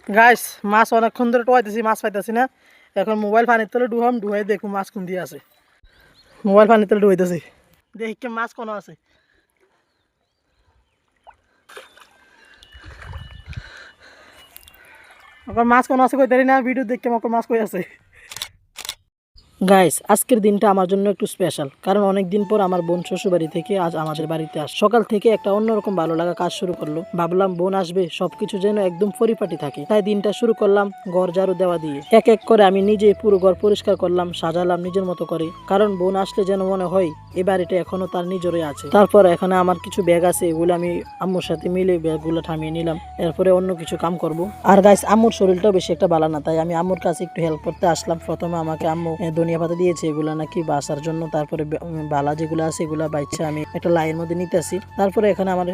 Guys মাছ অনেকক্ষণ ধরে টোয়াইতেছি, মাছ পাইতেছি না। এখন মোবাইল পানির তলে ডুহাই দেখুন মাছ কোন দিয়ে আছে। মোবাইল পানির তলে ডুবাইতেছি, দেখি কে মাছ কোনো আছে। ওখানে মাছ কোনো আছে কই তারি না, ভিডিও দেখে আমাকে মাছ কই আছে। গাইস আজকের দিনটা আমার জন্য একটু স্পেশাল, কারণ অনেক দিন পর আমার বোন শ্বশুরবাড়ি থেকে আজ আমাদের বাড়িতে আস। সকাল থেকে একটা অন্যরকম ভালো লাগা কাজ শুরু করলো। ভাবলাম বোন আসবে, সবকিছু যেন একদম পরিপাটি থাকে, তাই দিনটা শুরু করলাম ঘর ঝাড়ু দেওয়া দিয়ে। এক এক করে আমি নিজে পুরো ঘর পরিষ্কার করলাম, সাজালাম নিজের মতো করে, কারণ বোন আসলে যেন মনে হয় এই বাড়িটা এখনো তার নিজেরই আছে। তারপর এখানে আমার কিছু ব্যাগ আছে, এগুলো আমি আম্মুর সাথে মিলে ব্যাগগুলো থামিয়ে নিলাম, এরপরে অন্য কিছু কাম করব। আর গাইস আম্মুর শরীরটাও বেশি একটা ভালো না, তাই আমি আম্মুর কাছে একটু হেল্প করতে আসলাম। প্রথমে আমাকে আম্মু ধনিয়া পাতা দিয়েছে, এগুলা নাকি বাসার জন্য। তারপরে বালা যেগুলো আছে এগুলা বাইচ্ছে আমি একটা লাইনের মধ্যে নিতে আসি। তারপরে এখানে আমার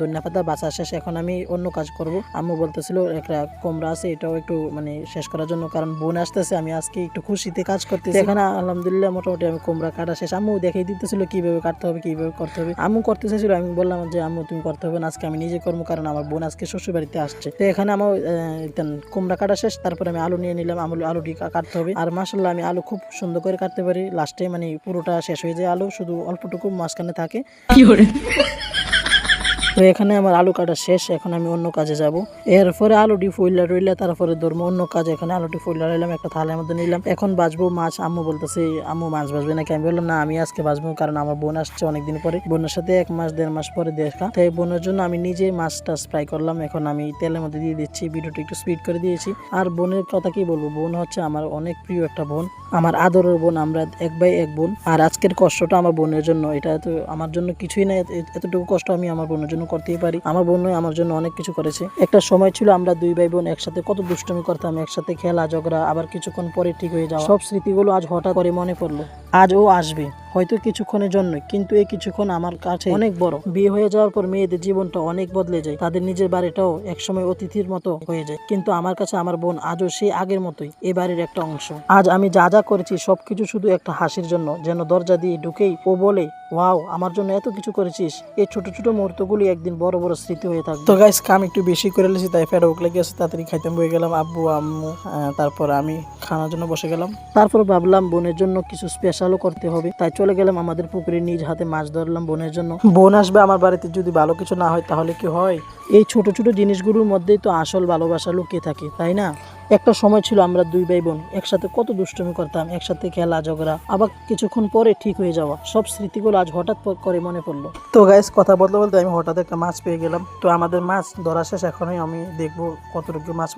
ধনিয়া পাতা বাঁচা শেষ, এখন আমি অন্য কাজ করব। আম্মু বলতেছিল একটা কোমড়া আছে, এটাও একটু মানে শেষ করার জন্য, কারণ বোন আসতেছে। আমি আজকে একটু খুশিতে কাজ করতেছি। এখানে আলহামদুলিল্লাহ মোটামুটি আমি কোমড়া কাটা শেষ। আম্মু দেখিয়ে দিতেছিল কিভাবে কাটতে হবে, কিভাবে করতে হবে। আম্মু করতে চাইছিল, আমি বললাম যে আম্মু তুমি করতে হবে না, আজকে আমি নিজে করবো, কারণ আমার বোন আজকে শ্বশুর বাড়িতে আসছে। তো এখানে আমার কোমড়া কাটা শেষ। তারপরে আমি আলু নিয়ে নিলাম, আলুটি কাটতে হবে। আর মাশাআল্লাহ আমি আলু খুব সুন্দর করে কাটতে পারি। লাস্টে মানে পুরোটা শেষ হয়ে যায় আলু, শুধু অল্পটুকু মাঝখানে থাকে। তো এখানে আমার আলু কাটা শেষ, এখন আমি অন্য কাজে যাব। এরপরে আলুটি ফুইলা রইলা, তারপরে ধরবো অন্য কাজ। এখানে আলুটি ফুইলা রইলাম, একটা থালের মধ্যে নিলাম। এখন বাজবো মাছ। আম্মু বলতেছে আম্মু মাছ বাজবে নাকি, আমি বললাম না আমি আজকে বাজবো, কারণ আমার বোন আসছে অনেকদিন পরে। বোনের সাথে 1 মাস 1.5 মাস পরে দেখা, তাই বোনের জন্য আমি নিজে মাছটা ফ্রাই করলাম। এখন আমি তেলের মধ্যে দিয়ে দিচ্ছি, ভিডিওটা একটু স্পিড করে দিয়েছি। আর বোনের কথা কি বলবো, বোন হচ্ছে আমার অনেক প্রিয় একটা বোন, আমার আদরের বোন। আমরা 1 ভাই 1 বোন। আর আজকের কষ্টটা আমার বোনের জন্য, এটা তো আমার জন্য কিছুই না। এতটুকু কষ্ট আমি আমার বোনের জন্য করতেই পারি। আমার বোন আমার জন্য অনেক কিছু করেছে। একটা সময় ছিল আমরা 2 ভাই বোন একসাথে কত দুষ্টুমি করতাম, একসাথে খেলা ঝগড়া, আবার কিছুক্ষণ পরে ঠিক হয়ে যাওয়া। সব স্মৃতিগুলো আজ হঠাৎ করে মনে পড়লো। আজ ও আসবে হয়তো কিছুক্ষণের জন্য, কিন্তু এই কিছুক্ষণ আমার কাছে অনেক বড়। বিয়ে হয়ে যাওয়ার পর মেয়েদের জীবনটা অনেক বদলে যায়, তাদের নিজের বাড়িটাও একসময় অতিথির মতো হয়ে যায়। কিন্তু আমার কাছে আমার বোন আজও সেই আগের মতোই, এ বাড়ির একটা অংশ। আজ আমি যা যা করেছি সবকিছু শুধু একটা হাসির জন্য, যেন দরজা দিয়ে ঢুকেই ও বলে ওয়াও আমার জন্য এত কিছু করেছিস। এই ছোট ছোট মুহূর্তগুলি একদিন বড় বড় স্মৃতি হয়ে থাকবে। তো গাইস কাম একটু বেশি করে লেছি, তাই ফেরা উকলে গেছে, তাড়াতাড়ি খাইতে বয়ে গেলাম। আব্বু আম্মু তারপর আমি খাওয়ার জন্য বসে গেলাম। তারপর ভাবলাম বোনের জন্য কিছু স্পেশালও করতে হবে, তাই চলে গেলাম আমাদের পুকুরে, নিজ হাতে মাছ ধরলাম বোনের জন্য। বোন আসবে আমার বাড়িতে, যদি ভালো কিছু না হয় তাহলে কি হয়? এই ছোট ছোট জিনিসগুলোর মধ্যেই তো আসল ভালোবাসা লুকিয়ে থাকে, তাই না? একটা সময় ছিল আমরা 2 ভাই বোন একসাথে কত দুষ্টুমি করতাম, একসাথে খেলা ঝগড়া, আবার কিছুক্ষণ পরে ঠিক হয়ে যাওয়া। সব স্মৃতিগুলো আজ হঠাৎ করে মনে পড়লো। তো গাইস কথা বলতে বলতে আমি হঠাৎ একটা মাছ পেয়ে গেলাম। তো আমাদের মাছ ধরা শেষ, এখনই আমি দেখবো কতটুকু মাছ